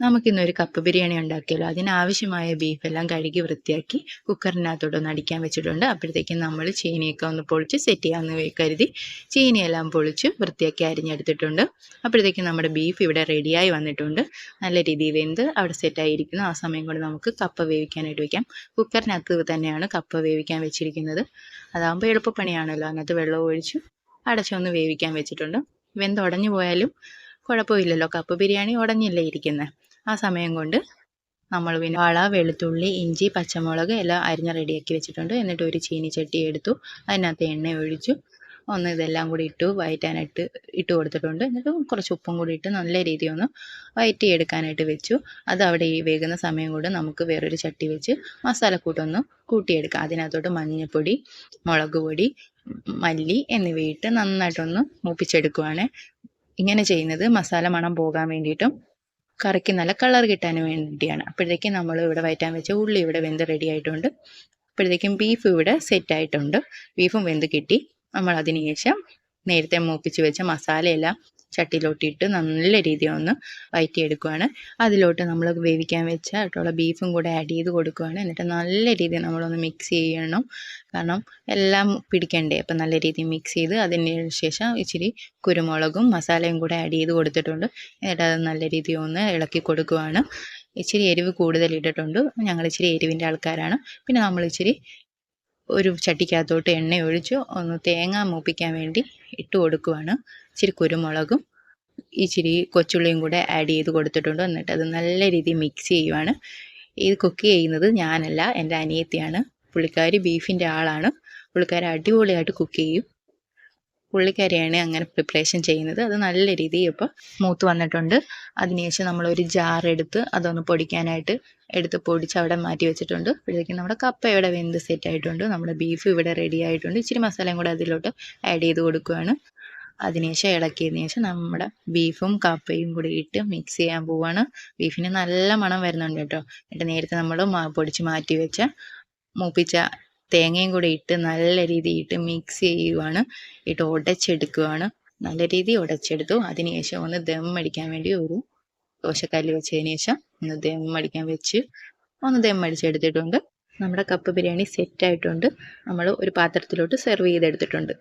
നമുക്കിന്നൊരു കപ്പ ബിരിയാണി ഉണ്ടാക്കിയാലോ. അതിനാവശ്യമായ ബീഫെല്ലാം കഴുകി വൃത്തിയാക്കി കുക്കറിനകത്തോട്ടൊന്ന് അടിക്കാൻ വെച്ചിട്ടുണ്ട്. അപ്പോഴത്തേക്കും നമ്മൾ ചീനിയൊക്കെ ഒന്ന് പൊളിച്ച് സെറ്റ് ചെയ്യാമെന്ന് കരുതി ചീനിയെല്ലാം പൊളിച്ച് വൃത്തിയാക്കി അരിഞ്ഞെടുത്തിട്ടുണ്ട്. അപ്പോഴത്തേക്കും നമ്മുടെ ബീഫ് ഇവിടെ റെഡിയായി വന്നിട്ടുണ്ട്. നല്ല രീതിയിൽ വെന്ത് അവിടെ സെറ്റായിരിക്കുന്നു. ആ സമയം കൊണ്ട് നമുക്ക് കപ്പ വേവിക്കാനായിട്ട് വയ്ക്കാം. കുക്കറിനകത്ത് തന്നെയാണ് കപ്പ വേവിക്കാൻ വെച്ചിരിക്കുന്നത്. അതാകുമ്പോൾ എളുപ്പപ്പണിയാണല്ലോ. അതിനകത്ത് വെള്ളം ഒഴിച്ച് അടച്ചൊന്ന് വേവിക്കാൻ വെച്ചിട്ടുണ്ട്. വെന്തുടഞ്ഞു പോയാലും കുഴപ്പമില്ലല്ലോ, കപ്പ ബിരിയാണി ഉടഞ്ഞല്ലേ ഇരിക്കുന്നത്. ആ സമയം കൊണ്ട് നമ്മൾ പിന്നെ വാള, വെളുത്തുള്ളി, ഇഞ്ചി, പച്ചമുളക് എല്ലാം അരിഞ്ഞ് റെഡിയാക്കി വെച്ചിട്ടുണ്ട്. എന്നിട്ട് ഒരു ചീനിച്ചട്ടി എടുത്തു, അതിനകത്ത് എണ്ണ ഒഴിച്ചു, ഒന്ന് ഇതെല്ലാം കൂടി വഴറ്റാനായിട്ട് ഇട്ട് കൊടുത്തിട്ടുണ്ട്. എന്നിട്ട് കുറച്ച് ഉപ്പും കൂടി ഇട്ട് നല്ല രീതിയിൽ ഒന്ന് വഴറ്റിയെടുക്കാനായിട്ട് വെച്ചു. അത് അവിടെ ഈ വേകുന്ന സമയം കൊണ്ട് നമുക്ക് വേറൊരു ചട്ടി വെച്ച് മസാലക്കൂട്ടൊന്ന് കൂട്ടിയെടുക്കാം. അതിനകത്തോട്ട് മഞ്ഞൾപ്പൊടി, മുളക് പൊടി, മല്ലി എന്നിവയിട്ട് നന്നായിട്ടൊന്ന് മൂപ്പിച്ചെടുക്കുവാണ്. ഇങ്ങനെ ചെയ്യുന്നത് മസാല മണം പോകാൻ വേണ്ടിയിട്ടും കറിക്ക് നല്ല കളർ കിട്ടാനും വേണ്ടിയാണ്. അപ്പോഴത്തേക്കും നമ്മൾ ഇവിടെ വഴറ്റാൻ വെച്ച ഉള്ളി ഇവിടെ വെന്ത് റെഡി ആയിട്ടുണ്ട്. അപ്പോഴത്തേക്കും ബീഫ് ഇവിടെ സെറ്റ് ആയിട്ടുണ്ട്. ബീഫും വെന്ത് കിട്ടി. നമ്മൾ അതിന് ശേഷം നേരത്തെ മൂപ്പിച്ച് വെച്ച മസാലയെല്ലാം ചട്ടിയിലോട്ടിട്ട് നല്ല രീതിയിൽ ഒന്ന് വഴറ്റിയെടുക്കുകയാണ്. അതിലോട്ട് നമ്മൾ വേവിക്കാൻ വെച്ചിട്ടുള്ള ബീഫും കൂടെ ആഡ് ചെയ്ത് കൊടുക്കുകയാണ്. എന്നിട്ട് നല്ല രീതിയിൽ നമ്മളൊന്ന് മിക്സ് ചെയ്യണം. കാരണം എല്ലാം പിടിക്കണ്ടേ. അപ്പം നല്ല രീതിയിൽ മിക്സ് ചെയ്ത് അതിന് ശേഷം ഇച്ചിരി കുരുമുളകും മസാലയും കൂടെ ആഡ് ചെയ്ത് കൊടുത്തിട്ടുണ്ട്. എന്നിട്ട് അത് നല്ല രീതിയിൽ ഒന്ന് ഇളക്കി കൊടുക്കുകയാണ്. ഇച്ചിരി എരിവ് കൂടുതൽ ഇട്ടിട്ടുണ്ട്. ഞങ്ങൾ ഇച്ചിരി എരിവിൻ്റെ ആൾക്കാരാണ്. പിന്നെ നമ്മൾ ഇച്ചിരി ഒരു ചട്ടിക്കകത്തോട്ട് എണ്ണ ഒഴിച്ച് ഒന്ന് തേങ്ങ മൂപ്പിക്കാൻ വേണ്ടി ഇട്ട് കൊടുക്കുകയാണ്. ഇച്ചിരി കുരുമുളകും ഇച്ചിരി കൊച്ചുള്ളിയും കൂടെ ആഡ് ചെയ്ത് കൊടുത്തിട്ടുണ്ട്. എന്നിട്ട് അത് നല്ല രീതിയിൽ മിക്സ് ചെയ്യുവാണ്. ഇത് കുക്ക് ചെയ്യുന്നത് ഞാനല്ല, എൻ്റെ അനിയത്തിയാണ്. പുള്ളിക്കാരി ബീഫിൻ്റെ ആളാണ്. പുള്ളിക്കാരി അടിപൊളിയായിട്ട് കുക്ക് ചെയ്യും. പുള്ളിക്കാരിയാണ് അങ്ങനെ പ്രിപ്പറേഷൻ ചെയ്യുന്നത്. അത് നല്ല രീതിയിൽ ഇപ്പോൾ മൂത്ത് വന്നിട്ടുണ്ട്. അതിനുശേഷം നമ്മളൊരു ജാർ എടുത്ത് അതൊന്ന് പൊടിക്കാനായിട്ട് എടുത്ത് പൊടിച്ച് അവിടെ മാറ്റി വെച്ചിട്ടുണ്ട്. അപ്പോഴേക്കും നമ്മുടെ കപ്പ ഇവിടെ വെന്ത് സെറ്റ് ആയിട്ടുണ്ട്. നമ്മുടെ ബീഫ് ഇവിടെ റെഡി ആയിട്ടുണ്ട്. ഇച്ചിരി മസാലയും കൂടെ അതിലോട്ട് ആഡ് ചെയ്ത് കൊടുക്കുകയാണ്. അതിനുശേഷം ഇളക്കിയതിന് ശേഷം നമ്മുടെ ബീഫും കപ്പയും കൂടി ഇട്ട് മിക്സ് ചെയ്യാൻ പോവുകയാണ്. ബീഫിന് നല്ല മണം വരുന്നുണ്ട് കേട്ടോ. എന്നിട്ട് നേരത്തെ നമ്മൾ പൊടിച്ച് മാറ്റി വെച്ച മൂപ്പിച്ച തേങ്ങയും കൂടി ഇട്ട് നല്ല രീതിയിൽ ഇട്ട് മിക്സ് ചെയ്യുവാണ്. ഇട്ട് ഉടച്ചെടുക്കുകയാണ്. നല്ല രീതിയിൽ ഉടച്ചെടുത്തു. അതിനുശേഷം ഒന്ന് ദം അടിക്കാൻ വേണ്ടി ഒരു ദോശക്കല്ല് വെച്ചതിന് ശേഷം ഒന്ന് ദം അടിക്കാൻ വെച്ച് ഒന്ന് ദം അടിച്ചെടുത്തിട്ടുണ്ട്. നമ്മുടെ കപ്പ ബിരിയാണി സെറ്റായിട്ടുണ്ട്. നമ്മൾ ഒരു പാത്രത്തിലോട്ട് സെർവ് ചെയ്തെടുത്തിട്ടുണ്ട്.